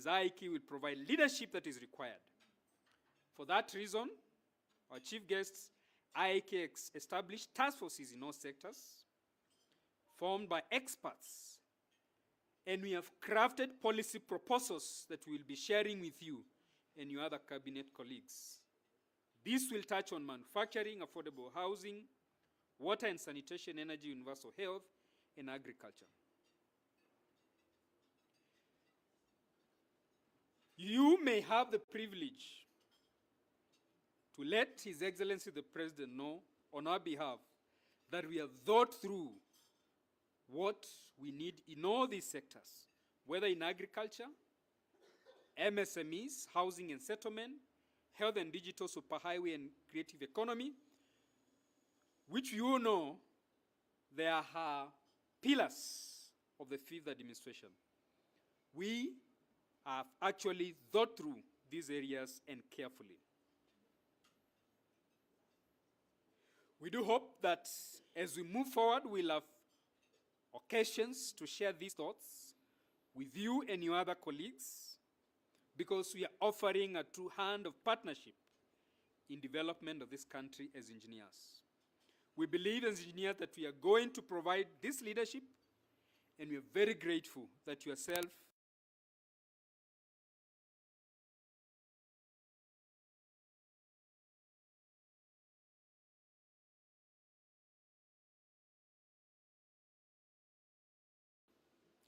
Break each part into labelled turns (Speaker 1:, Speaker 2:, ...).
Speaker 1: as IEK will provide leadership that is required. For that reason, our chief guests, IEK established task forces in all sectors, formed by experts, and we have crafted policy proposals that we will be sharing with you and your other cabinet colleagues. This will touch on manufacturing, affordable housing, water and sanitation, energy, universal health, and agriculture. You may have the privilege to let His Excellency the President know on our behalf that we have thought through what we need in all these sectors, whether in agriculture, MSMEs, housing and settlement, health and digital, superhighway and creative economy, which you know there are pillars of the fifth administration. We have actually thought through these areas and carefully. We do hope that as we move forward, we'll have occasions to share these thoughts with you and your other colleagues, because we are offering a true hand of partnership in development of this country as engineers. We believe as engineers that we are going to provide this leadership, and we are very grateful that yourself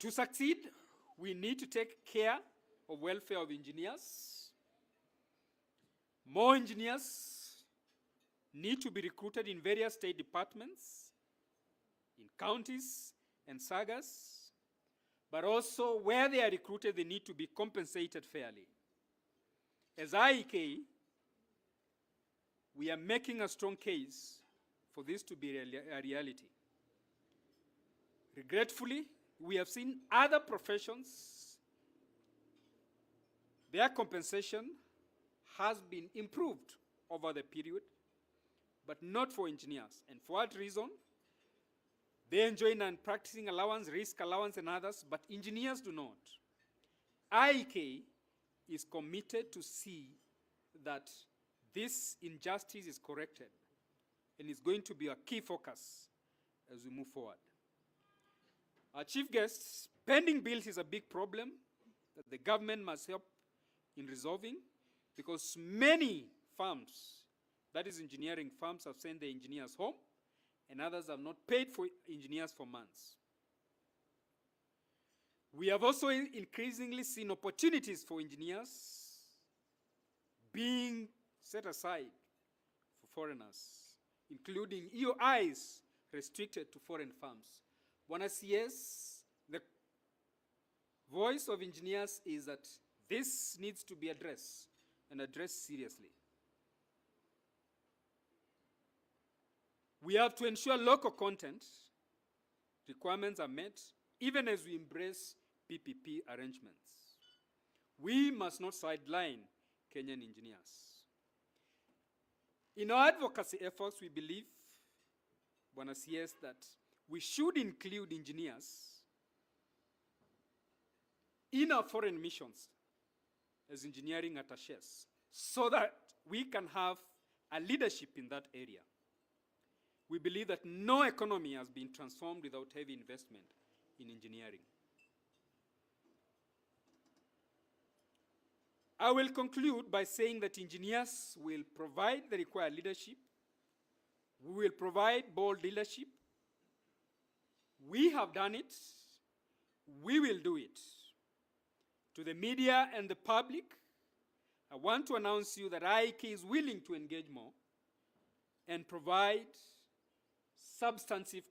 Speaker 1: to succeed, we need to take care of welfare of engineers. More engineers need to be recruited in various state departments, in counties and sagas, but also where they are recruited, they need to be compensated fairly. As IEK, we are making a strong case for this to be a reality. Regretfully, we have seen other professions, their compensation has been improved over the period, but not for engineers. And for what reason? They enjoy non-practicing allowance, risk allowance, and others, but engineers do not. IEK is committed to see that this injustice is corrected, and is going to be a key focus as we move forward. Our chief guests, pending bills is a big problem that the government must help in resolving, because many firms, that is engineering firms, have sent their engineers home, and others have not paid for engineers for months. We have also increasingly seen opportunities for engineers being set aside for foreigners, including EOIs restricted to foreign firms. Bwana CS, the voice of engineers is that this needs to be addressed, and addressed seriously. We have to ensure local content requirements are met, even as we embrace PPP arrangements. We must not sideline Kenyan engineers. In our advocacy efforts, we believe, Bwana CS, that we should include engineers in our foreign missions as engineering attaches, so that we can have a leadership in that area. We believe that no economy has been transformed without heavy investment in engineering. I will conclude by saying that engineers will provide the required leadership. We will provide bold leadership. We have done it. We will do it. To the media and the public, I want to announce to you that IEK is willing to engage more and provide substantive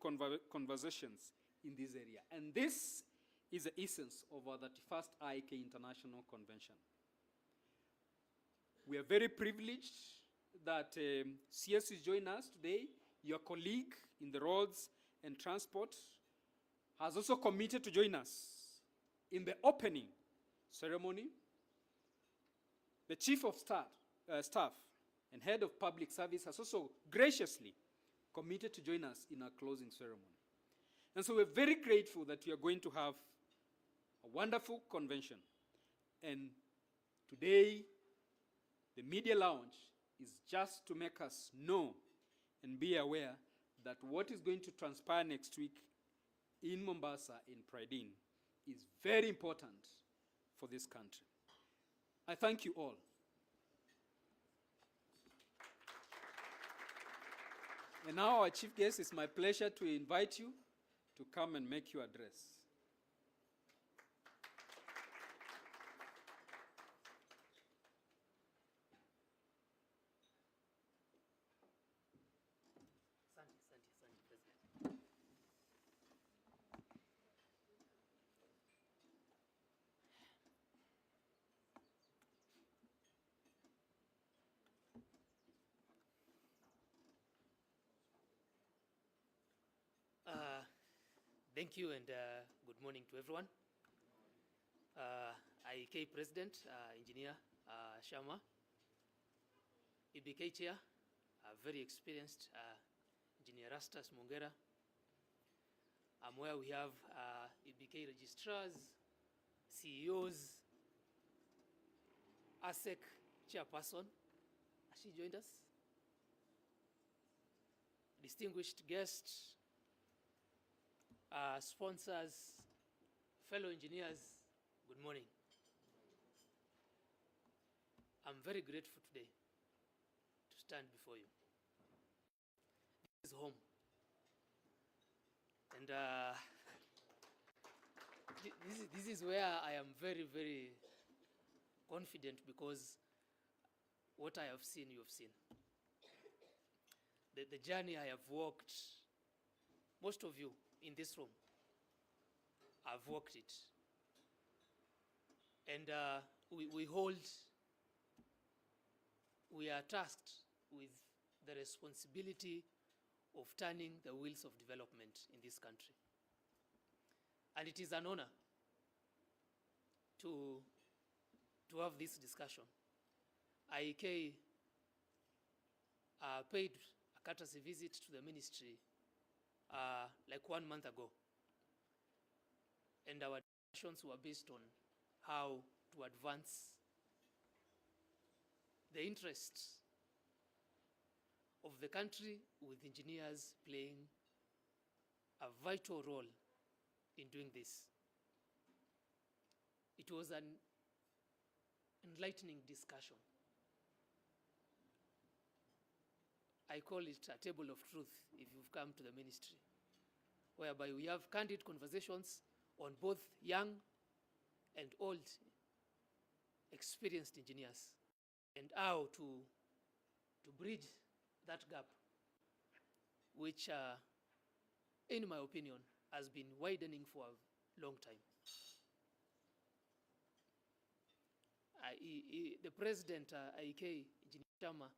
Speaker 1: conversations in this area. And this is the essence of our 31st IEK International Convention. We are very privileged that CS is joining us today. Your colleague in the roads and transport has also committed to join us in the opening ceremony. The Chief of Staff and Head of Public Service has also graciously committed to join us in our closing ceremony. And so we're very grateful that we are going to have a wonderful convention. And today, the media launch is just to make us know and be aware that what is going to transpire next week in Mombasa, in Pride Inn, is very important for this country. I thank you all. And now, our chief guest, it's my pleasure to invite you to come and make your address.
Speaker 2: Thank you and good morning to everyone. IEK President, Engineer Sharma, EBK Chair, very experienced Engineer Rastas Mongera, where we have EBK registrars, CEOs, ASEC Chairperson, she joined us, distinguished guests, sponsors, fellow engineers, good morning. I'm very grateful today to stand before you. This is home. And this is where I am very, very confident, because what I have seen, you have seen. The journey I have walked, most of you in this room, I've walked it. And we are tasked with the responsibility of turning the wheels of development in this country. And it is an honor to have this discussion. IEK paid a courtesy visit to the ministry like 1 month ago. And our discussions were based on how to advance the interests of the country, with engineers playing a vital role in doing this. It was an enlightening discussion. I call it a table of truth if you've come to the ministry, whereby we have candid conversations on both young and old experienced engineers, and how to bridge that gap, which in my opinion has been widening for a long time. The President, IEK, Engineer Sharma,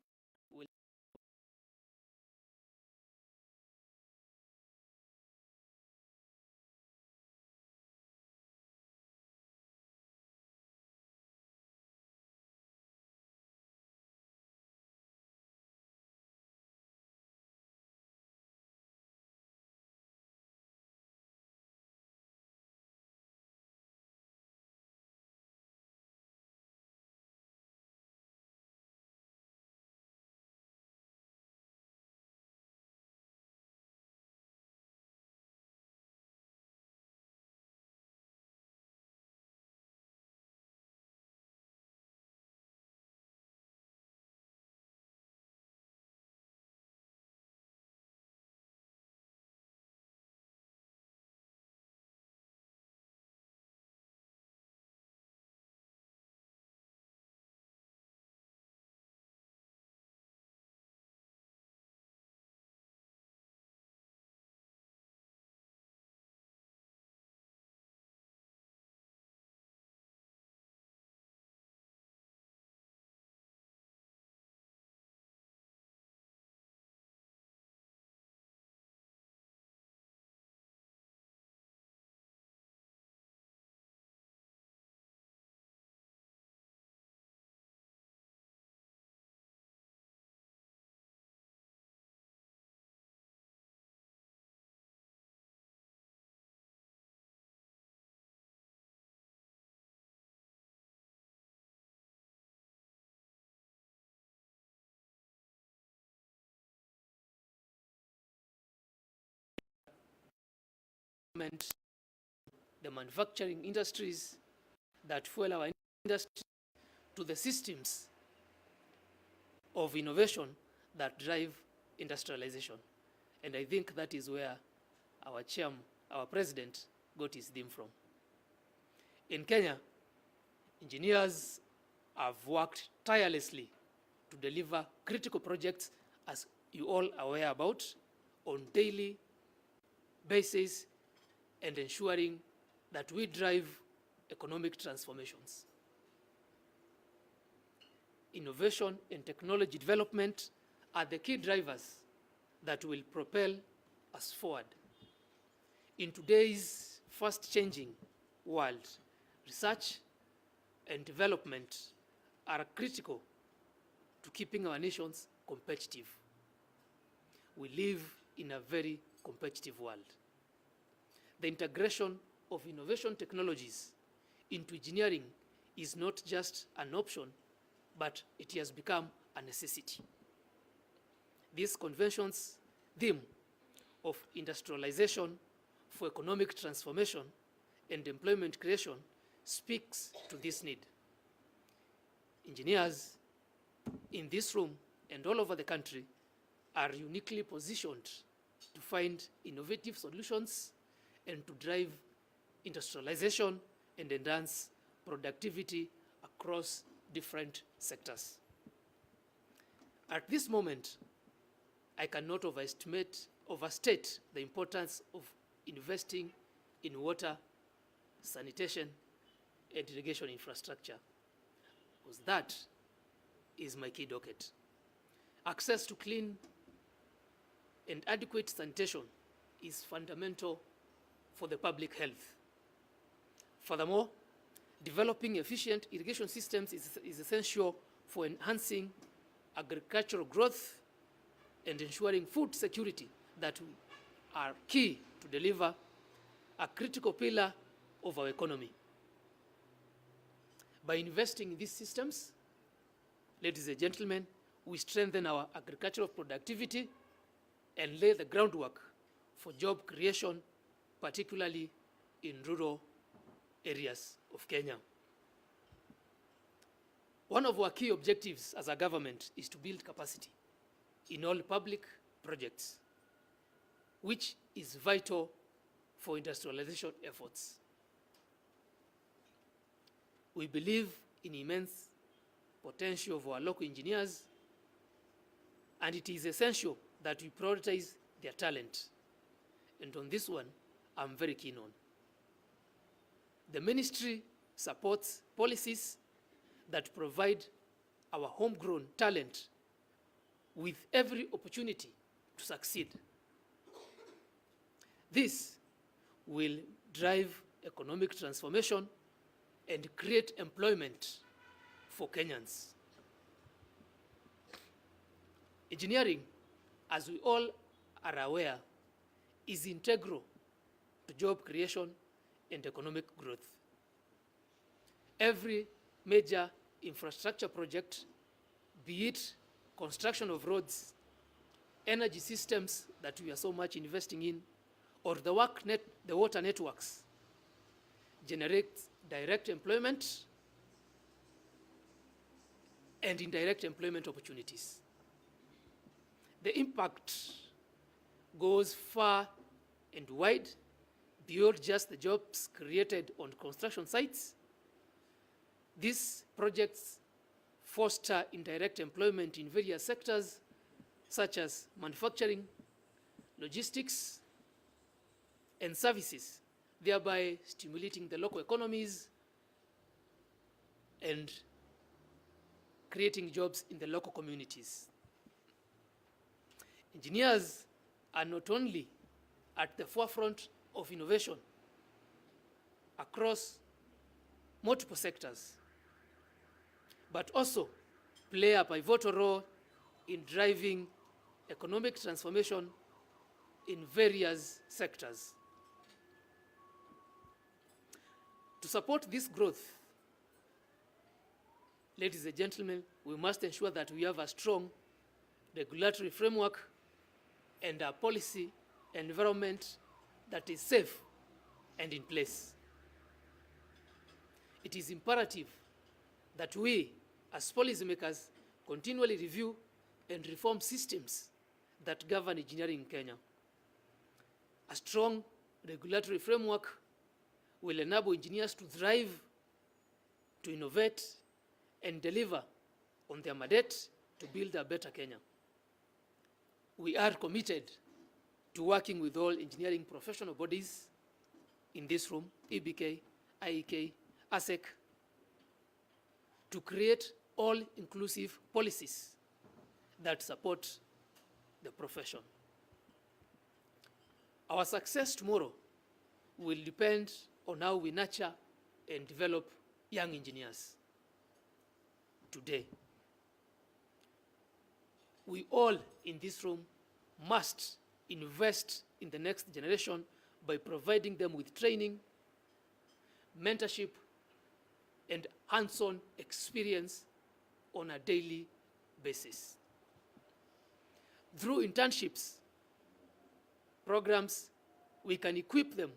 Speaker 2: the manufacturing industries that fuel our industry, to the systems of innovation that drive industrialization. And I think that is where our president got his theme from. In Kenya, engineers have worked tirelessly to deliver critical projects, as you all are aware about, on daily basis, and ensuring that we drive economic transformations. Innovation and technology development are the key drivers that will propel us forward. In today's fast-changing world, research and development are critical to keeping our nations competitive. We live in a very competitive world. The integration of innovation technologies into engineering is not just an option, but it has become a necessity. This convention's theme of industrialization for economic transformation and employment creation speaks to this need. Engineers in this room and all over the country are uniquely positioned to find innovative solutions and to drive industrialization and enhance productivity across different sectors. At this moment, I cannot overstate the importance of investing in water, sanitation, and irrigation infrastructure, because that is my key docket. Access to clean and adequate sanitation is fundamental for the public health. Furthermore, developing efficient irrigation systems is essential for enhancing agricultural growth and ensuring food security that are key to deliver a critical pillar of our economy. By investing in these systems, ladies and gentlemen, we strengthen our agricultural productivity and lay the groundwork for job creation, particularly in rural areas of Kenya. One of our key objectives as a government is to build capacity in all public projects, which is vital for industrialization efforts. We believe in immense potential of our local engineers, and it is essential that we prioritize their talent. And on this one, I'm very keen on. The ministry supports policies that provide our homegrown talent with every opportunity to succeed. This will drive economic transformation and create employment for Kenyans. Engineering, as we all are aware, is integral to job creation and economic growth. Every major infrastructure project, be it construction of roads, energy systems that we are so much investing in, or the water networks, generates direct employment and indirect employment opportunities. The impact goes far and wide beyond just the jobs created on construction sites. These projects foster indirect employment in various sectors such as manufacturing, logistics, and services, thereby stimulating the local economies and creating jobs in the local communities. Engineers are not only at the forefront of innovation across multiple sectors, but also play a pivotal role in driving economic transformation in various sectors. To support this growth, ladies and gentlemen, we must ensure that we have a strong regulatory framework and a policy environment that is safe and in place. It is imperative that we, as policymakers, continually review and reform systems that govern engineering in Kenya. A strong regulatory framework will enable engineers to thrive, to innovate, and deliver on their mandate to build a better Kenya. We are committed to working with all engineering professional bodies in this room, EBK, IEK, ASEC, to create all-inclusive policies that support the profession. Our success tomorrow will depend on how we nurture and develop young engineers today. We all in this room must invest in the next generation by providing them with training, mentorship, and hands-on experience on a daily basis. Through internships, programs, we can equip them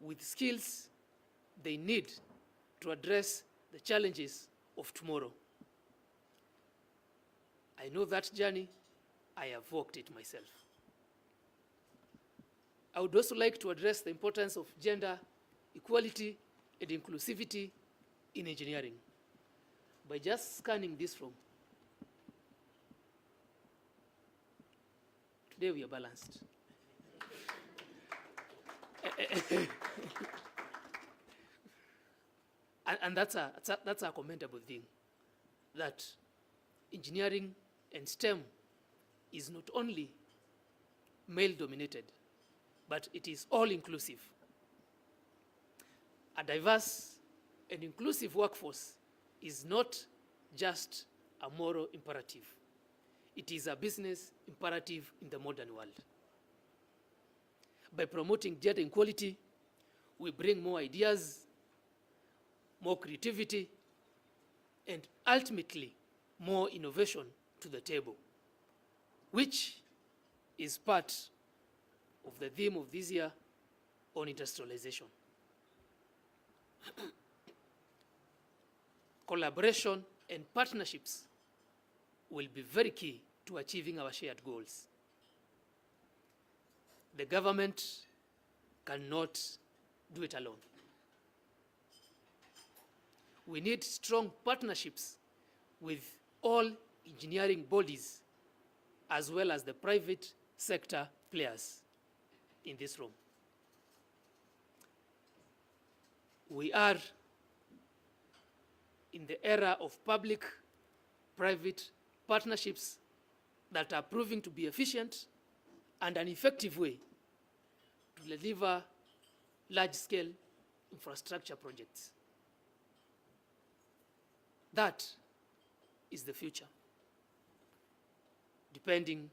Speaker 2: with skills they need to address the challenges of tomorrow. I know that journey. I have walked it myself. I would also like to address the importance of gender equality and inclusivity in engineering. By just scanning this room, today we are balanced. And that's a commendable thing, that engineering and STEM is not only male-dominated, but it is all-inclusive. A diverse and inclusive workforce is not just a moral imperative. It is a business imperative in the modern world. By promoting gender equality, we bring more ideas, more creativity, and ultimately more innovation to the table, which is part of the theme of this year on industrialization. Collaboration and partnerships will be very key to achieving our shared goals. The government cannot do it alone. We need strong partnerships with all engineering bodies as well as the private sector players in this room. We are in the era of public-private partnerships that are proving to be efficient and an effective way to deliver large-scale infrastructure projects. That is the future, depending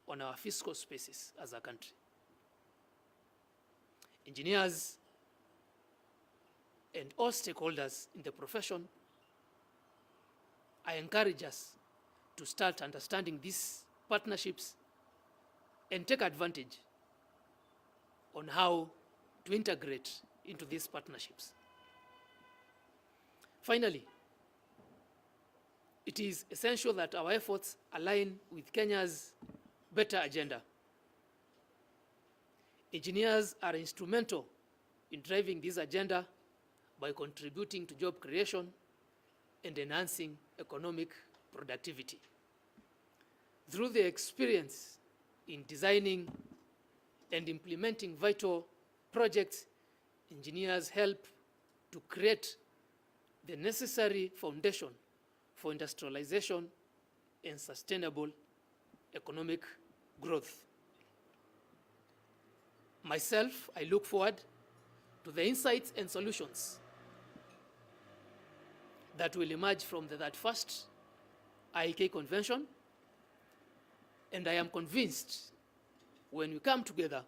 Speaker 2: on our fiscal spaces as a country. Engineers and all stakeholders in the profession, I encourage us to start understanding these partnerships and take advantage on how to integrate into these partnerships. Finally, it is essential that our efforts align with Kenya's better agenda. Engineers are instrumental in driving this agenda by contributing to job creation and enhancing economic productivity. Through their experience in designing and implementing vital projects, engineers help to create the necessary foundation for industrialization and sustainable economic growth. Myself, I look forward to the insights and solutions that will emerge from the 31st IEK convention, and I am convinced when we come together,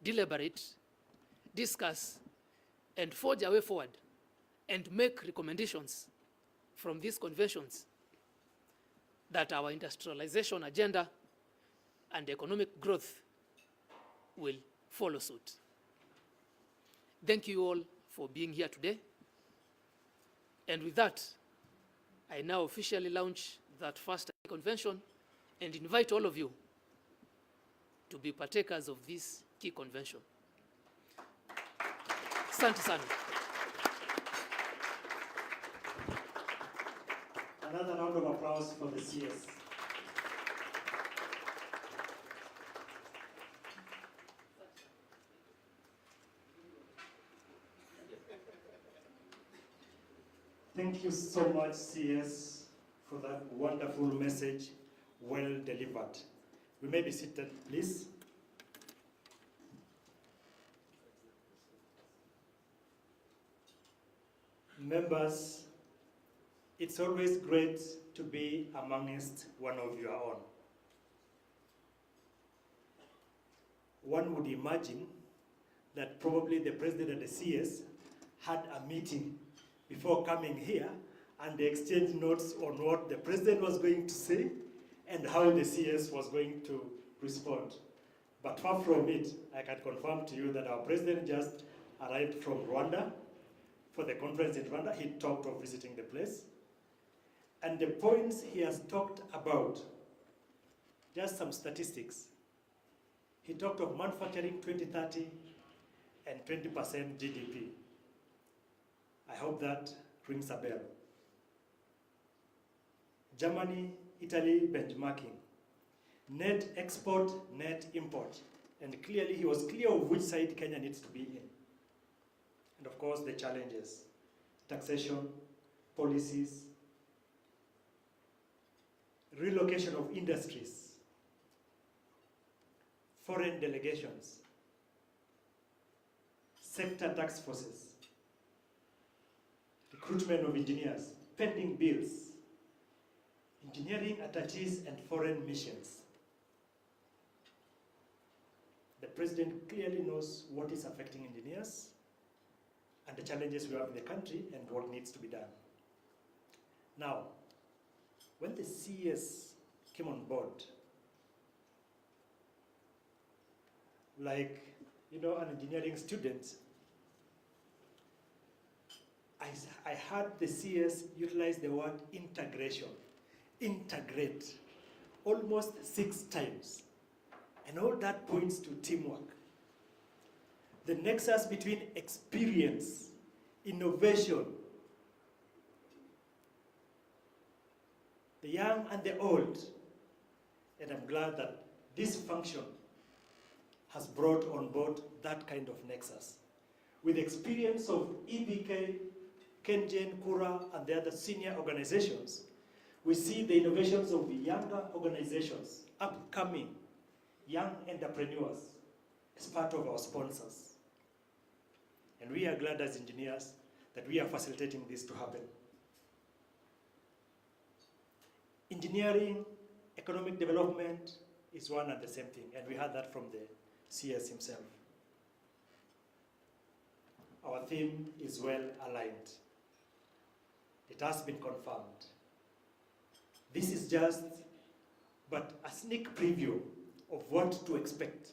Speaker 2: deliberate, discuss, and forge a way forward, and make recommendations from these conventions, that our industrialization agenda and economic growth will follow suit. Thank you all for being here today. And with that, I now officially launch that first convention and invite all of you to be partakers of this key convention. Asante sana.
Speaker 3: Another round of applause for the CS. Thank you so much, CS, for that wonderful message, well delivered. We may be seated, please. Members, it's always great to be amongst one of your own. One would imagine that probably the president and the CS had a meeting before coming here, and they exchanged notes on what the president was going to say and how the CS was going to respond. But far from it, I can confirm to you that our president just arrived from Rwanda for the conference in Rwanda. He talked of visiting the place. And the points he has talked about, just some statistics. He talked of manufacturing 2030 and 20% GDP. I hope that rings a bell. Germany, Italy benchmarking. Net export, net import. And clearly, he was clear of which side Kenya needs to be in. And of course, the challenges. Taxation, policies, relocation of industries, foreign delegations, sector task forces, recruitment of engineers, pending bills, engineering attaches and foreign missions. The president clearly knows what is affecting engineers and the challenges we have in the country and what needs to be done. Now, when the CS came on board, like, you know, an engineering student, I heard the CS utilize the word integration, integrate, almost 6 times. And all that points to teamwork. The nexus between experience, innovation, the young and the old. And I'm glad that this function has brought on board that kind of nexus. With experience of EBK, Kengen, Kura, and the other senior organizations, we see the innovations of the younger organizations, upcoming young entrepreneurs, as part of our sponsors. And we are glad as engineers that we are facilitating this to happen. Engineering, economic development is one and the same thing, and we heard that from the CS himself. Our theme is well aligned. It has been confirmed. This is just but a sneak preview of what to expect.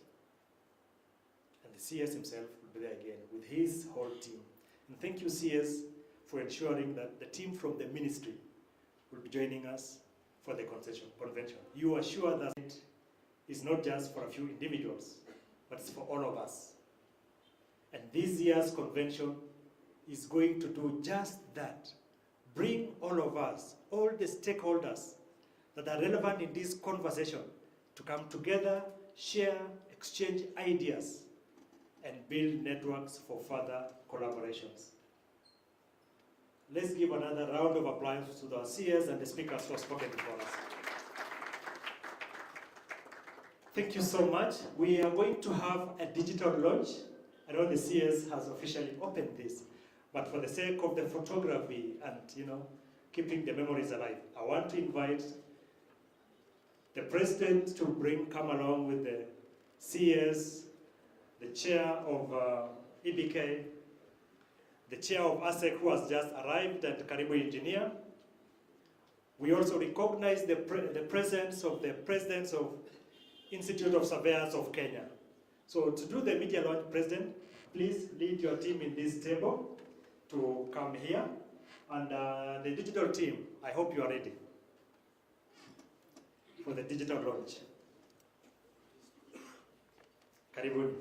Speaker 3: And the CS himself will be there again with his whole team. And thank you, CS, for ensuring that the team from the ministry will be joining us for the convention. You are sure that it is not just for a few individuals, but it's for all of us. And this year's convention is going to do just that. Bring all of us, all the stakeholders that are relevant in this conversation to come together, share, exchange ideas, and build networks for further collaborations. Let's give another round of applause to the CS and the speakers who have spoken before us. Thank you so much. We are going to have a digital launch. I know the CS has officially opened this, but for the sake of the photography and, you know, keeping the memories alive, I want to invite the president to come along with the CS, the chair of EBK, the chair of ASEC who has just arrived, and Karibu Engineer. We also recognize the presence of the presidents of Institute of Surveyors of Kenya. So to do the media launch, President, please lead your team in this table to come here. And the digital team, I hope you are ready for the digital launch. Karibuni.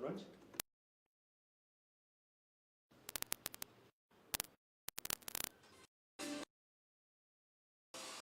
Speaker 3: Launch.